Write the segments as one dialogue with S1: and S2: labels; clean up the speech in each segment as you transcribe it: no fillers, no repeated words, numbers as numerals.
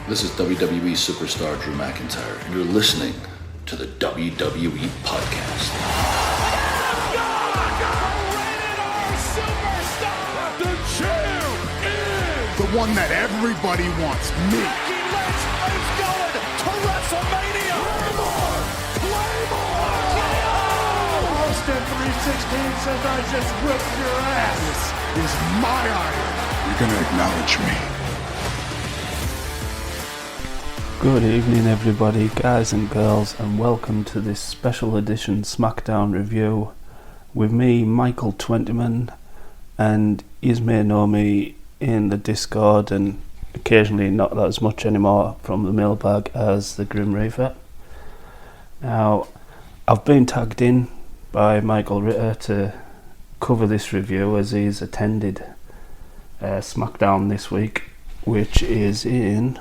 S1: This is WWE superstar Drew McIntyre, and you're listening to the WWE Podcast.
S2: The champ is
S3: the one that everybody wants, me.
S2: It's going to WrestleMania. Claymore! Austin 316 says I just whipped your ass.
S3: This is my iron. You're gonna acknowledge me.
S4: Good evening everybody, guys and girls, and welcome to this special edition SmackDown review with me, Michael Twentyman, and you may know me in the Discord and occasionally not that as much anymore from the mailbag as the Grim Reaper. Now, I've been tagged in by Michael Ritter to cover this review as he's attended SmackDown this week, which is in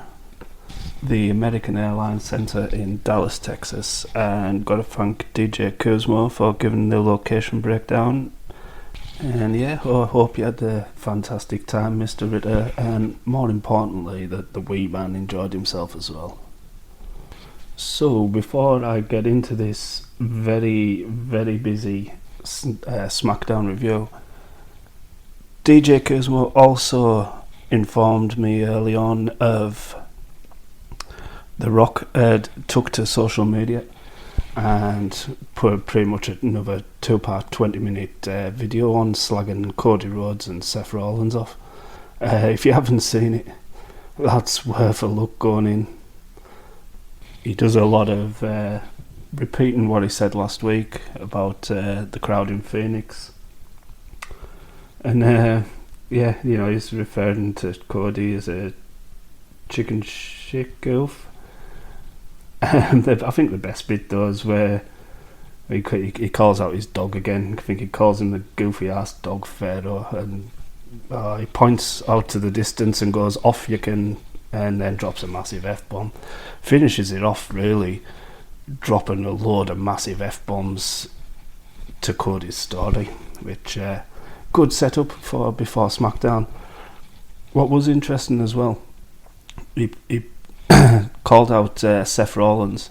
S4: the American Airlines Center in Dallas, Texas, and got to thank DJ Kuzmo for giving the location breakdown. And yeah, I hope you had a fantastic time, Mr. Ritter, and more importantly that the wee man enjoyed himself as well. So before I get into this very busy SmackDown review, DJ Kuzmo also informed me early on of The Rock took to social media and put pretty much another 2-part 20-minute video on slagging Cody Rhodes and Seth Rollins off. If you haven't seen it, that's worth a look going in. He does a lot of repeating what he said last week about the crowd in Phoenix. And he's referring to Cody as a chicken shit goof. I think the best bit though is where he calls out his dog again. I think he calls him the goofy ass dog Pharaoh, and he points out to the distance and goes, "Off you can," and then drops a massive F-bomb. Finishes it off really dropping a load of massive F-bombs to Cody's story, which good setup for before SmackDown. What was interesting as well, he called out Seth Rollins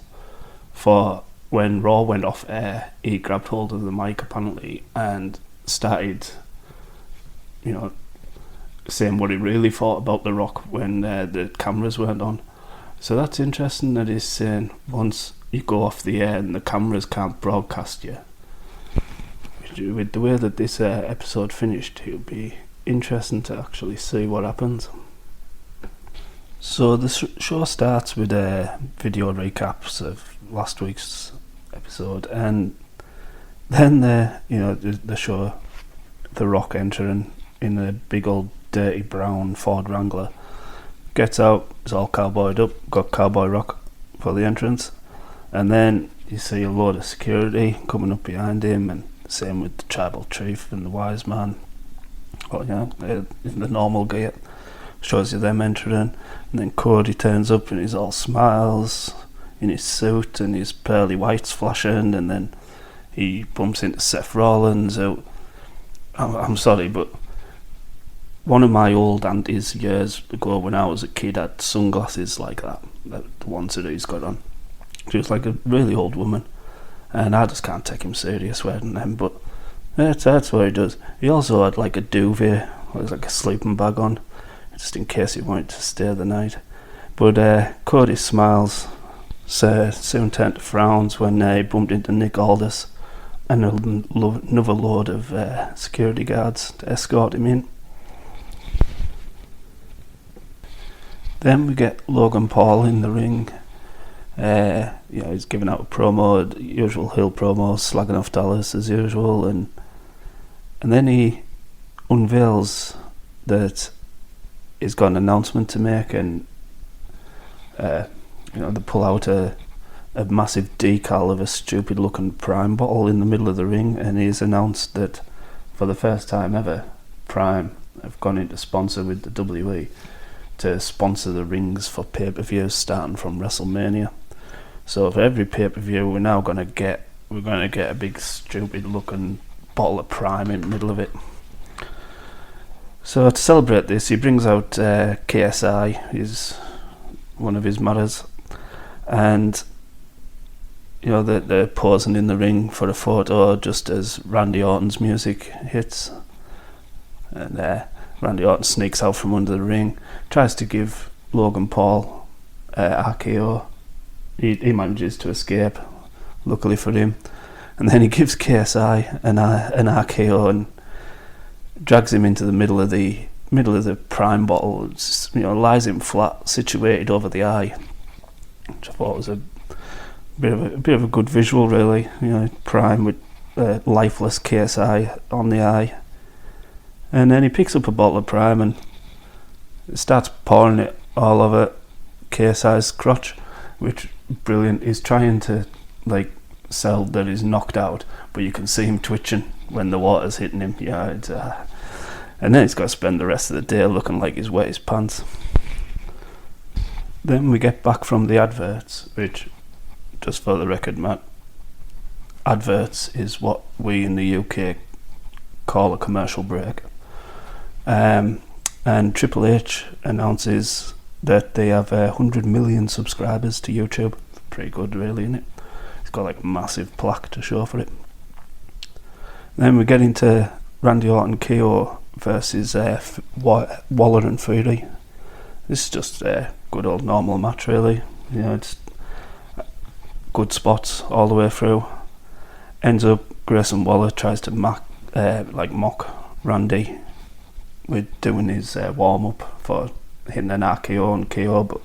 S4: for when Raw went off air. He grabbed hold of the mic apparently and started, saying what he really thought about The Rock when the cameras weren't on. So that's interesting that he's saying once you go off the air and the cameras can't broadcast you. With the way that this episode finished, it'll be interesting to actually see what happens. So the show starts with video recaps of last week's episode, and then the show The Rock entering in a big old dirty brown Ford Wrangler, gets out, is all cowboyed up, got Cowboy Rock for the entrance, and then you see a load of security coming up behind him, and same with the tribal chief and the wise man. In the normal gear. Shows you them entering, and then Cody turns up and he's all smiles in his suit and his pearly whites flashing, and then he bumps into Seth Rollins. I'm sorry, but one of my old aunties years ago when I was a kid had sunglasses like that, the ones that he's got on. She was like a really old woman, and I just can't take him serious wearing them, but that's what he does. He also had like a duvet, like a sleeping bag on, just in case he wanted to stay the night. But Cody smiles, soon turned to frowns when he bumped into Nick Aldis and another load of security guards to escort him in. Then we get Logan Paul in the ring. He's giving out a promo, the usual heel promo, slagging off Dallas as usual, and then he unveils that he's got an announcement to make, and they pull out a massive decal of a stupid looking Prime bottle in the middle of the ring, and he's announced that for the first time ever Prime have gone into sponsor with the WWE to sponsor the rings for pay-per-views starting from WrestleMania. So for every pay-per-view we're going to get a big stupid looking bottle of Prime in the middle of it. So to celebrate this, he brings out KSI, his one of his mothers, and they're posing in the ring for a photo just as Randy Orton's music hits, and Randy Orton sneaks out from under the ring, tries to give Logan Paul RKO. He manages to escape, luckily for him, and then he gives KSI an RKO and drags him into the middle of the prime bottle. Lies him flat, situated over the eye, which I thought was a bit of a good visual, really. Prime with lifeless KSI on the eye, and then he picks up a bottle of Prime and starts pouring it all over KSI's crotch, which brilliant. He's trying to sell that he's knocked out, but you can see him twitching when the water's hitting him. And then he's got to spend the rest of the day looking like he's wet his pants. Then we get back from the adverts, which, just for the record, Matt, adverts is what we in the UK call a commercial break. And Triple H announces that they have 100 million subscribers to YouTube. Pretty good, really, isn't it? It's got a massive plaque to show for it. Then we get into Randy Orton KO versus Waller and Fury. This is just a good old normal match, really. It's good spots all the way through. Ends up Grayson Waller tries to mock Randy with doing his warm up for hitting an RKO and KO, but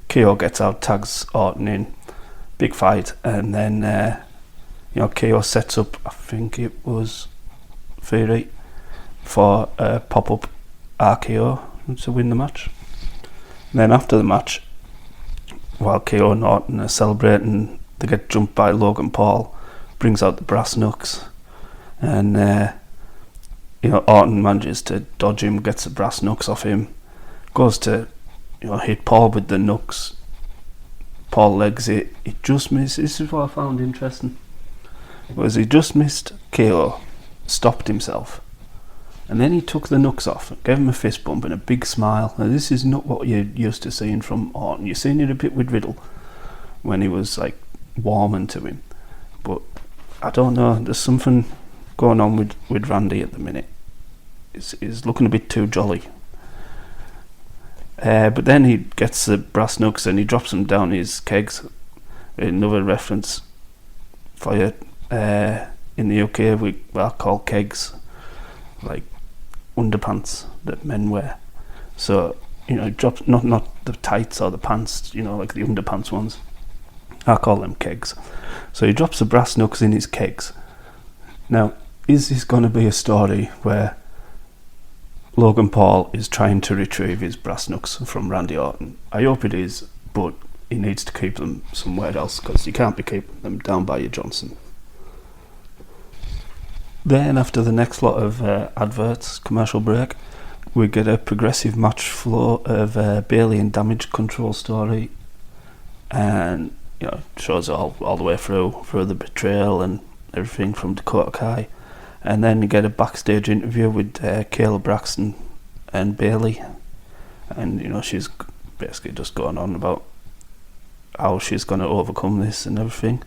S4: KO gets out, tags Orton in, big fight, and then KO sets up, I think it was Fury, for a pop-up RKO to win the match. And then after the match, while KO and Orton are celebrating, they get jumped by Logan Paul, brings out the brass knucks, and Orton manages to dodge him, gets the brass knucks off him, goes to hit Paul with the knucks. Paul legs it, he just missed. This is what I found interesting, was he just missed KO, stopped himself, and then he took the knucks off, gave him a fist bump and a big smile. Now, this is not what you're used to seeing from Orton. You've seen it a bit with Riddle when he was warming to him, but I don't know, there's something going on with Randy at the minute. He's looking a bit too jolly. But then he gets the brass knucks and he drops them down his kegs. Another reference for you. In the UK, we call kegs underpants that men wear. So drops not the tights or the pants, like the underpants ones. I call them kegs. So he drops the brass knucks in his kegs. Now, is this going to be a story where Logan Paul is trying to retrieve his brass knucks from Randy Orton? I hope it is, but he needs to keep them somewhere else, because you can't be keeping them down by your Johnson. Then, after the next lot of adverts, commercial break, we get a progressive match flow of Bayley and Damage Control story, and shows all the way through the betrayal and everything from Dakota Kai. And then you get a backstage interview with Kayla Braxton and Bayley, and she's basically just going on about how she's going to overcome this and everything.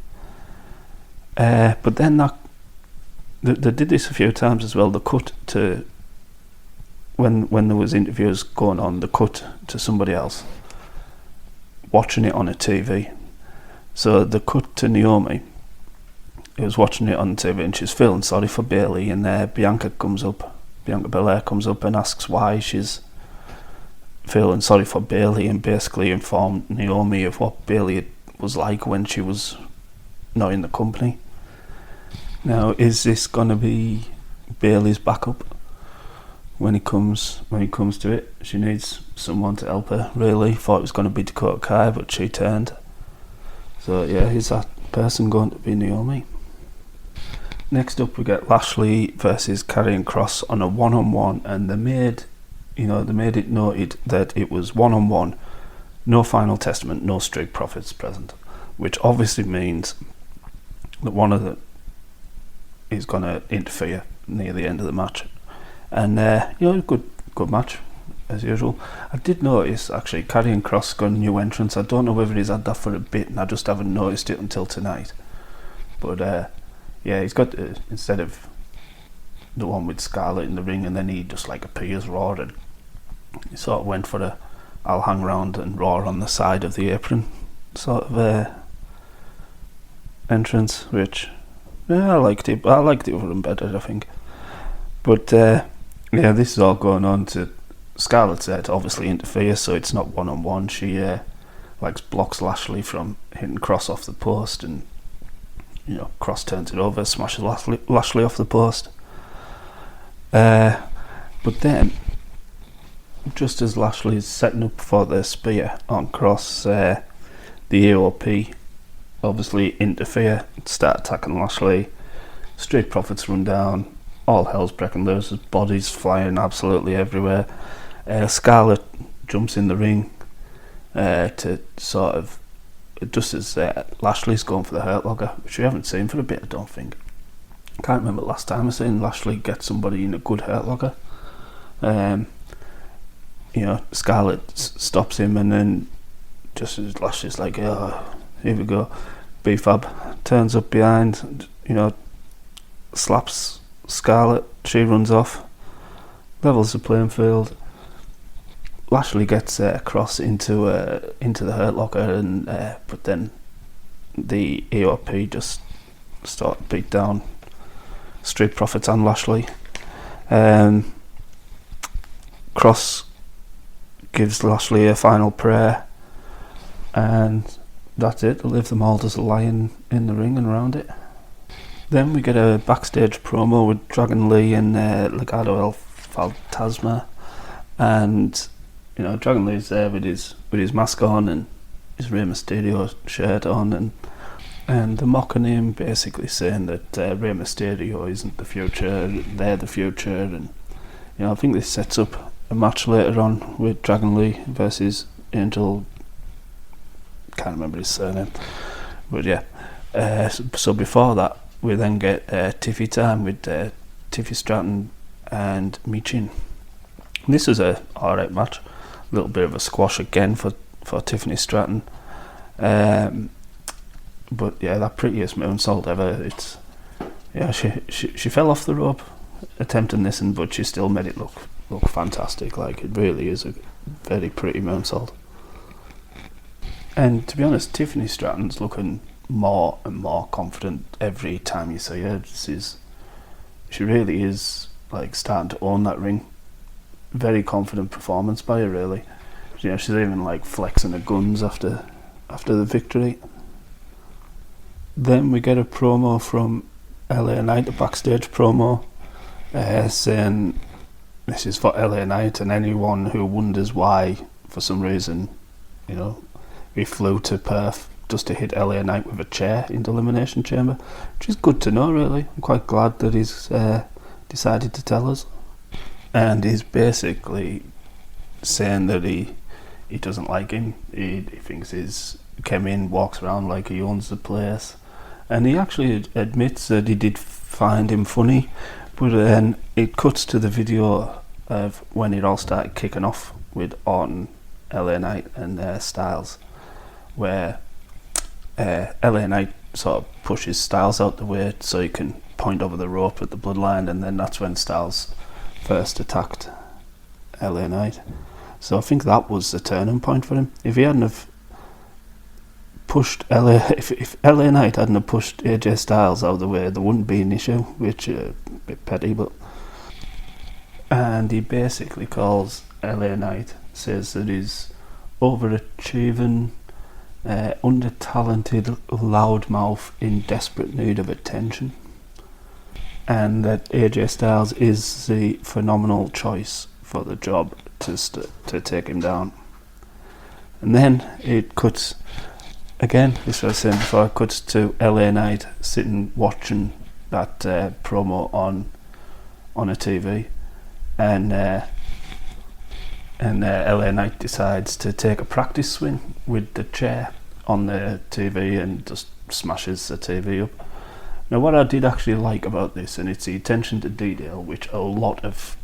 S4: But then they did this a few times as well. The cut to when there was interviews going on, the cut to somebody else watching it on a TV. So the cut to Naomi, who was watching it on TV, and she's feeling sorry for Bayley, and Bianca Belair comes up and asks why she's feeling sorry for Bayley, and basically informed Naomi of what Bayley was like when she was not in the company. Now, is this going to be Bayley's backup when it comes to it? She needs someone to help her, really. Thought it was going to be Dakota Kai, but she turned. So yeah, is that person going to be Naomi? Next up, we get Lashley versus Karrion Kross on a one-on-one, and they made it noted that it was one-on-one, no Final Testament, no Street Profits present, which obviously means that one of them is going to interfere near the end of the match. And good match. as usual. I did notice actually Karrion Kross got a new entrance. I don't know whether he's had that for a bit and I just haven't noticed it until tonight. But yeah, he's got instead of the one with Scarlett in the ring and then he just like appears Raw, and he sort of went for a I'll hang round and Raw on the side of the apron sort of entrance, which I liked it. I liked the other one better, I think. But yeah, this is all going on to Scarlett's there to obviously interfere, so it's not one-on-one. She blocks Lashley from hitting Cross off the post, and Cross turns it over, smashes Lashley off the post. But then, just as Lashley is setting up for the spear on Cross, the AOP obviously interfere, start attacking Lashley. Street Profits run down. All hell's breaking loose. There's bodies flying absolutely everywhere. Scarlett jumps in the ring to sort of, just as Lashley's going for the Hurt Locker, which we haven't seen for a bit, I don't think. I can't remember the last time I seen Lashley get somebody in a good Hurt Locker. Scarlett stops him, and then just as Lashley's like, oh, here we go. B-Fab turns up behind, slaps Scarlett, she runs off, levels the playing field. Lashley gets Cross into the Hurt Locker, and but then the AOP just start to beat down Street Profits and Lashley. Cross gives Lashley a final prayer, and that's it. They'll leave them all just lying in the ring and around it. Then we get a backstage promo with Dragon Lee and Legado El Fantasma, and Dragon Lee's there with his mask on and his Rey Mysterio shirt on, and they're mocking him, basically saying that Rey Mysterio isn't the future, they're the future, and I think this sets up a match later on with Dragon Lee versus Angel. Can't remember his surname, but yeah. So before that, we then get Tiffy time with Tiffy Stratton and Michin. This is a alright match. A little bit of a squash again for Tiffany Stratton. But yeah, that prettiest moonsault ever. It's she fell off the rope attempting this, but she still made it look fantastic. Like, it really is a very pretty moonsault. And to be honest, Tiffany Stratton's looking more and more confident every time you see her. She really is like starting to own that ring. Very confident performance by her, really. She's even like flexing her guns after the victory. Then we get a promo from LA Knight, a backstage promo, saying this is for LA Knight and anyone who wonders why, for some reason, he flew to Perth just to hit LA Knight with a chair in the Elimination Chamber, which is good to know, really. I'm quite glad that he's decided to tell us. And he's basically saying that he doesn't like him. He thinks he's came in, walks around like he owns the place. And he actually admits that he did find him funny, but then it cuts to the video of when it all started kicking off with Orton, LA Knight and Styles, where LA Knight sort of pushes Styles out the way so he can point over the rope at the bloodline, and then that's when Styles first attacked LA Knight. So I think that was the turning point for him. If he hadn't have pushed if LA Knight hadn't have pushed AJ Styles out of the way, there wouldn't be an issue, which a bit petty, but. And he basically calls LA Knight, says that he's overachieving, under-talented loudmouth in desperate need of attention, and that AJ Styles is the phenomenal choice for the job to take him down. And then it cuts, again, this was saying before, it cuts to LA Knight sitting watching that promo on a TV, and LA Knight decides to take a practice swing with the chair on the TV and just smashes the TV up. Now, what I did actually like about this, and it's the attention to detail, which a lot of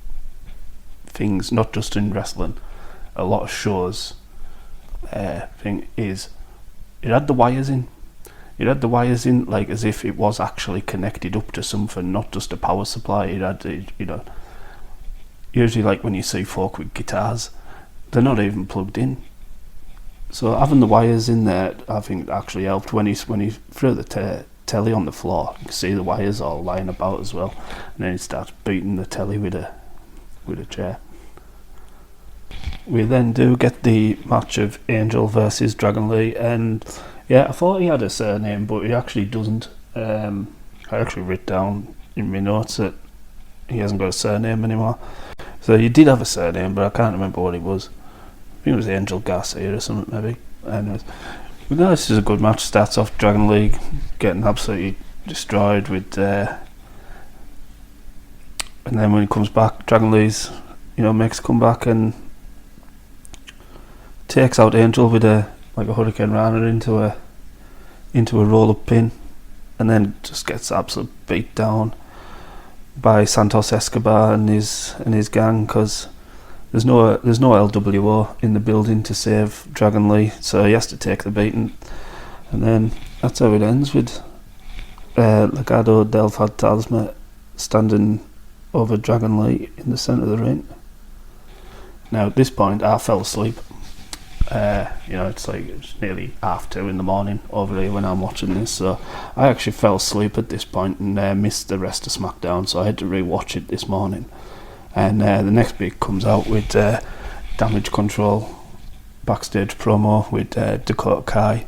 S4: things, not just in wrestling, a lot of shows thing is it had the wires in. It had the wires in like as if it was actually connected up to something, not just a power supply. It had, usually like when you see folk with guitars, they're not even plugged in. So having the wires in there, I think actually helped. When he threw the telly on the floor, you can see the wires all lying about as well, and then he starts beating the telly with a chair. We then do get the match of Angel versus Dragon Lee, and yeah, I thought he had a surname, but he actually doesn't. I actually wrote down in my notes that he hasn't got a surname anymore. So he did have a surname, but I can't remember what it was. I think it was Angel Garcia or something, maybe. Anyways, but no, this is a good match. Starts off Dragon Lee getting absolutely destroyed with, and then when he comes back, Dragon Lee's, makes a comeback and takes out Angel with a Hurricane Rana into a roll-up pin, and then just gets absolutely beat down by Santos Escobar and his gang, because there's no LWO in the building to save Dragon Lee, so he has to take the beating, and then that's how it ends with Legado del Fantasma standing over Dragon Lee in the centre of the ring. Now at this point I fell asleep. It's nearly 2:30 in the morning over here when I'm watching this, so I actually fell asleep at this point and missed the rest of SmackDown, so I had to re-watch it this morning. And the next bit comes out with Damage Control backstage promo with Dakota Kai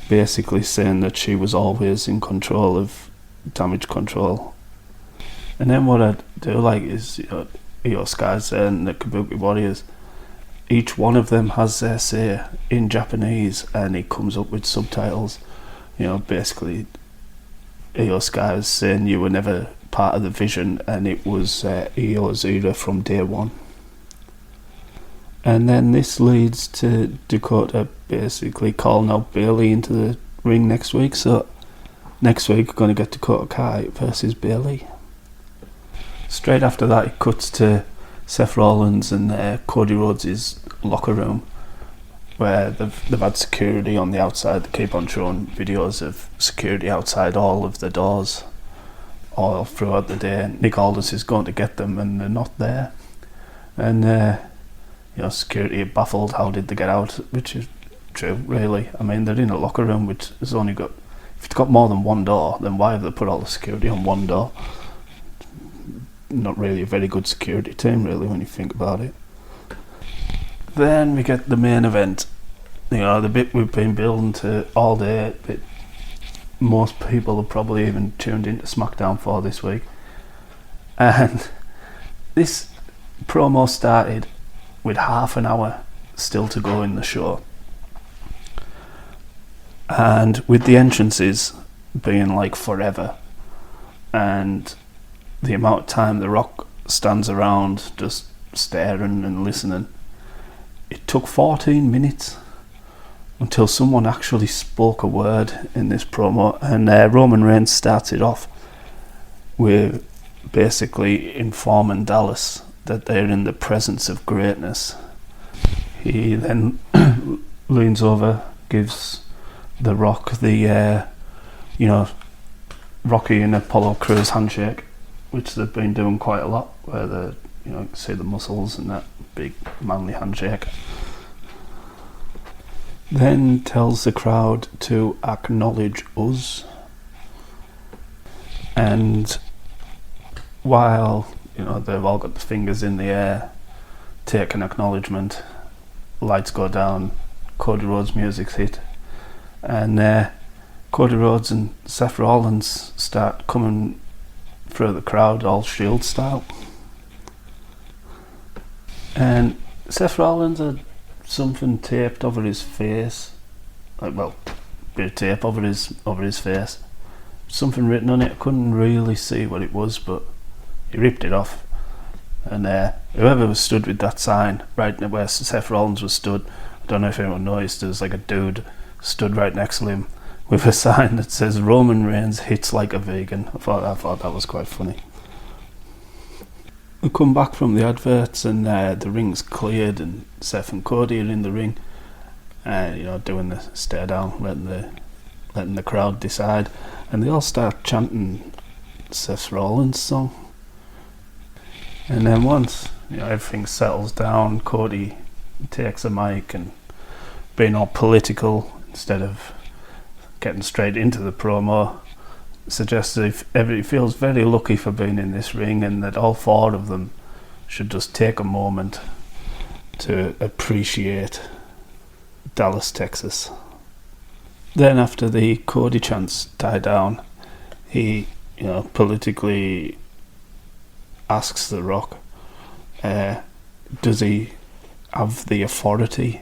S4: basically saying that she was always in control of Damage Control. And then what I do like is, Io Sky's and the Kabuki Warriors, each one of them has their say in Japanese, and he comes up with subtitles. Basically, Io Sky's saying you were never part of the vision, and it was Io's era from day one. And then this leads to Dakota basically calling out Bayley into the ring next week. So next week we're going to get Dakota Kai versus Bayley. Straight after that, it cuts to Seth Rollins and Cody Rhodes' locker room, where they've had security on the outside. They keep on showing videos of security outside all of the doors all throughout the day. Nick Aldis is going to get them and they're not there, and security are baffled. How did they get out? Which is true, really. I mean, they're in a locker room which has only got, if it's got more than one door, then why have they put all the security on one door? Not really a very good security team, really, when you think about it. Then we get the main event, the bit we've been building to all day, but most people have probably even tuned into SmackDown for this week. And this promo started with half an hour still to go in the show, and with the entrances being like forever, and the amount of time The Rock stands around just staring and listening, it took 14 minutes until someone actually spoke a word in this promo. And Roman Reigns started off with basically informing Dallas that they're in the presence of greatness. He then leans over, gives The Rock the Rocky and Apollo Crews handshake, which they've been doing quite a lot, where they, you can see the muscles and that big manly handshake. Then tells the crowd to acknowledge us. And while, they've all got the fingers in the air, taking acknowledgement, lights go down, Cody Rhodes' music's hit, and Cody Rhodes and Seth Rollins start coming through the crowd, all Shield style. And Seth Rollins had something taped over his face, bit of tape over his face, something written on it. I couldn't really see what it was, but he ripped it off. And whoever was stood with that sign right where Seth Rollins was stood, I don't know if anyone noticed, there's like a dude stood right next to him with a sign that says Roman Reigns hits like a vegan. I thought that was quite funny. We come back from the adverts and the ring's cleared and Seth and Cody are in the ring, doing the stare down, letting the crowd decide, and they all start chanting Seth Rollins' song. And then once everything settles down, Cody takes a mic and being all political instead of getting straight into the promo, suggests that he feels very lucky for being in this ring and that all four of them should just take a moment to appreciate Dallas, Texas. Then after the Cody chants die down, he politically asks The Rock, does he have the authority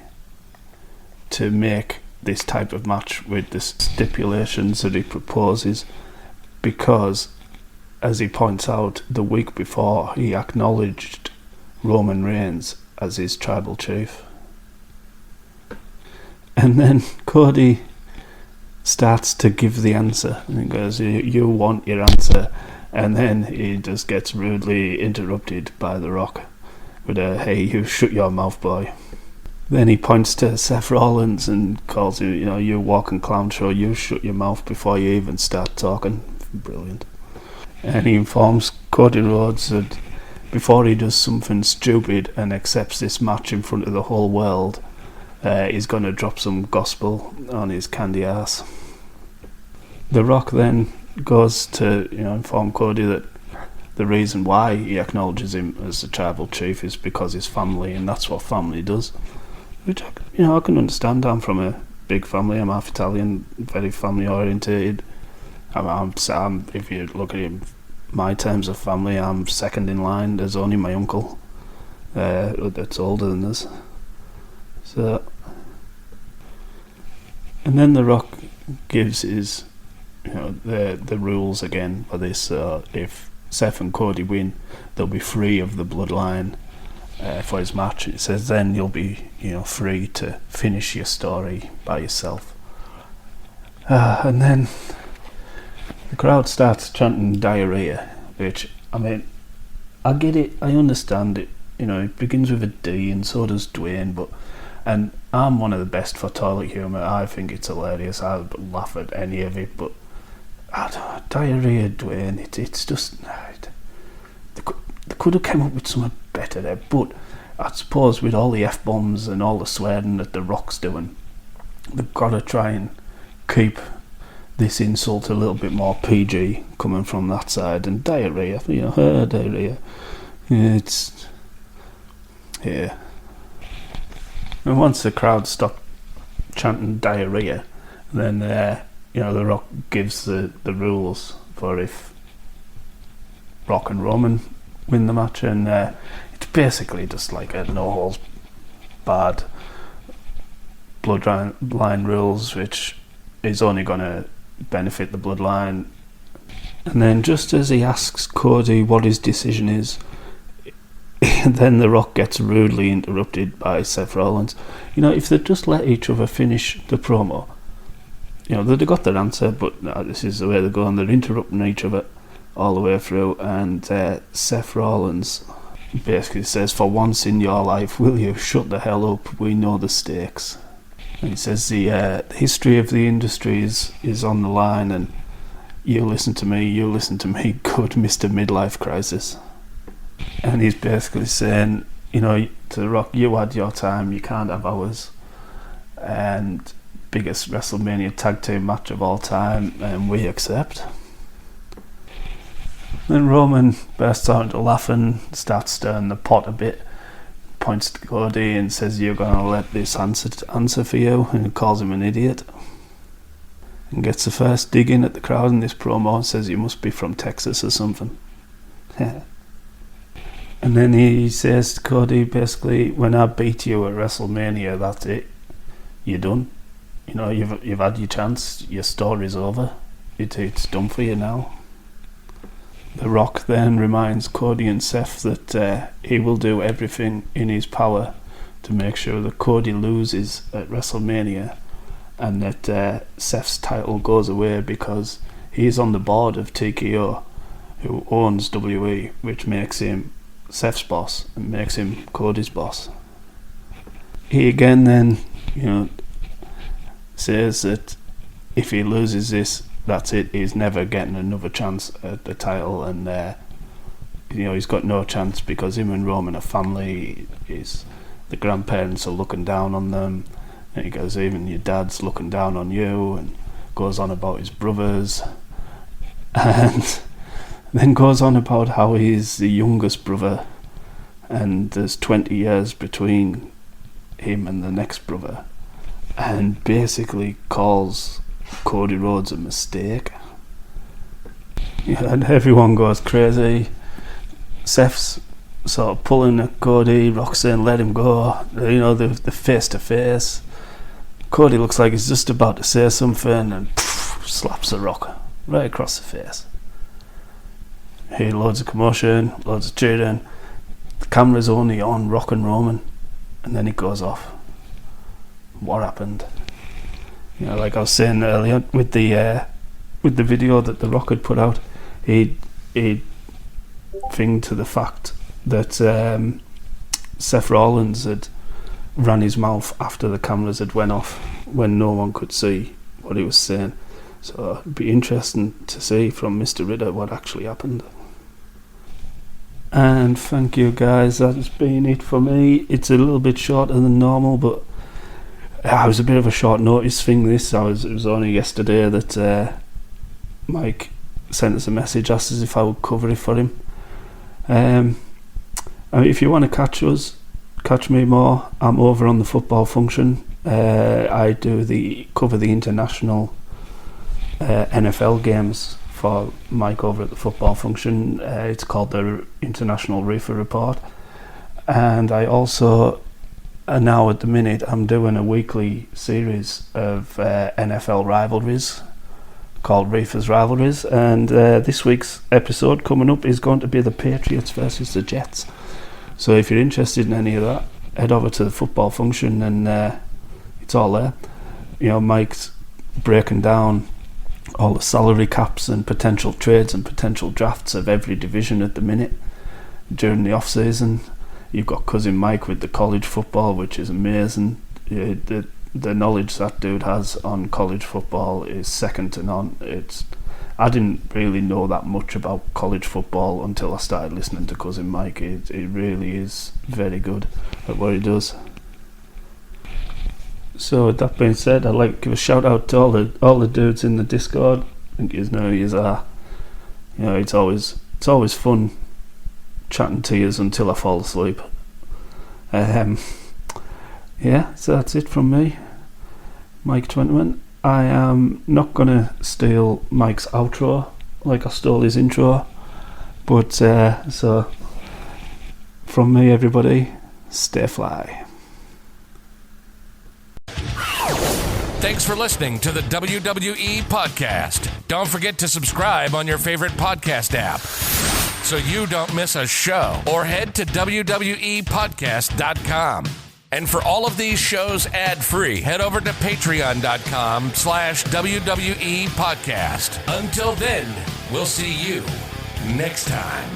S4: to make this type of match with the stipulations that he proposes, because as he points out, the week before he acknowledged Roman Reigns as his tribal chief. And then Cody starts to give the answer and he goes, you want your answer, and then he just gets rudely interrupted by The Rock with a, hey, you shut your mouth, boy. Then he points to Seth Rollins and calls him, you walking clown show, you shut your mouth before you even start talking. Brilliant. And he informs Cody Rhodes that before he does something stupid and accepts this match in front of the whole world, he's going to drop some gospel on his candy ass. The Rock then goes to inform Cody that the reason why he acknowledges him as the tribal chief is because his family, and that's what family does. Which I can understand. I'm from a big family. I'm half Italian, very family orientated. I'm if you look at it, my terms of family, I'm second in line. There's only my uncle that's older than us. So, and then The Rock gives his the rules again for this. If Seth and Cody win, they'll be free of the bloodline for his match. It says then you'll be free to finish your story by yourself. And then the crowd starts chanting diarrhea, which, I get it, I understand it. It begins with a D and so does Dwayne, and I'm one of the best for toilet humour. I think it's hilarious. I laugh at any of it, but diarrhea, Dwayne, it's just... They could have come up with something better there, but I suppose with all the F-bombs and all the swearing that The Rock's doing, they've got to try and keep this insult a little bit more PG coming from that side. And diarrhea, diarrhea, it's... yeah. And once the crowd stop chanting diarrhea, then The Rock gives the rules for if Rock and Roman win the match, and it's basically just like a no holds barred bloodline rules, which is only going to benefit the bloodline. And then just as he asks Cody what his decision is, then The Rock gets rudely interrupted by Seth Rollins. If they'd just let each other finish the promo, they'd have got their answer, but no, this is the way they're going. They're interrupting each other all the way through, and Seth Rollins basically says, for once in your life, will you shut the hell up? We know the stakes. And he says the history of the industry is on the line, and you listen to me, good Mr. Midlife Crisis. And he's basically saying, to The Rock, you had your time, you can't have ours. And biggest WrestleMania tag team match of all time, and we accept. Then Roman bursts out into laughing, starts stirring the pot a bit, points to Cody and says, you're going to let this answer for you, and calls him an idiot. And gets the first dig in at the crowd in this promo and says, you must be from Texas or something. And then he says to Cody, basically, when I beat you at WrestleMania, that's it. You're done. You've had your chance. Your story's over. It's done for you now. The Rock then reminds Cody and Seth that he will do everything in his power to make sure that Cody loses at WrestleMania, and that Seth's title goes away because he is on the board of TKO, who owns WWE, which makes him Seth's boss and makes him Cody's boss. He again then, says that if he loses this, that's it. He's never getting another chance at the title, and he's got no chance because him and Roman are family. The grandparents are looking down on them, and he goes, even your dad's looking down on you, and goes on about his brothers, and then goes on about how he's the youngest brother, and there's 20 years between him and the next brother, and basically calls Cody Rhodes a mistake. And everyone goes crazy. Seth's sort of pulling at Cody, Rock saying let him go, the face to face. Cody looks like he's just about to say something and slaps the Rock right across the face. Hey, loads of commotion, loads of cheering. The camera's only on Rock and Roman, and then he goes off. What happened? Like I was saying earlier, with the video that The Rock had put out, he thinged to the fact that Seth Rollins had ran his mouth after the cameras had went off when no one could see what he was saying. So it'd be interesting to see from Mr. Ritter what actually happened. And thank you guys, that has been it for me. It's a little bit shorter than normal, but it was a bit of a short notice thing this. It was only yesterday that Mike sent us a message, asked us if I would cover it for him. If you want to catch me more, I'm over on the Football Function. I cover the international NFL games for Mike over at the Football Function. It's called the International Reefer Report, and I also now at the minute I'm doing a weekly series of NFL rivalries called Reefer's Rivalries, and this week's episode coming up is going to be the Patriots versus the Jets. So if you're interested in any of that, head over to the Football Function, and it's all there. Mike's breaking down all the salary caps and potential trades and potential drafts of every division at the minute during the off season. You've got cousin Mike with the college football, which is amazing. The knowledge that dude has on college football is second to none. I didn't really know that much about college football until I started listening to cousin Mike. It really is very good at what he does. So with that being said, I'd like to give a shout out to all the dudes in the Discord. I think you know yous are. It's always fun chatting to yous until I fall asleep. So that's it from me, Mike Twentyman. I am not gonna steal Mike's outro like I stole his intro, but so from me, everybody, stay fly.
S5: Thanks for listening to the WWE Podcast. Don't forget to subscribe on your favorite podcast app so you don't miss a show, or head to WWEpodcast.com. And for all of these shows ad-free, head over to patreon.com/WWE Podcast. Until then, we'll see you next time.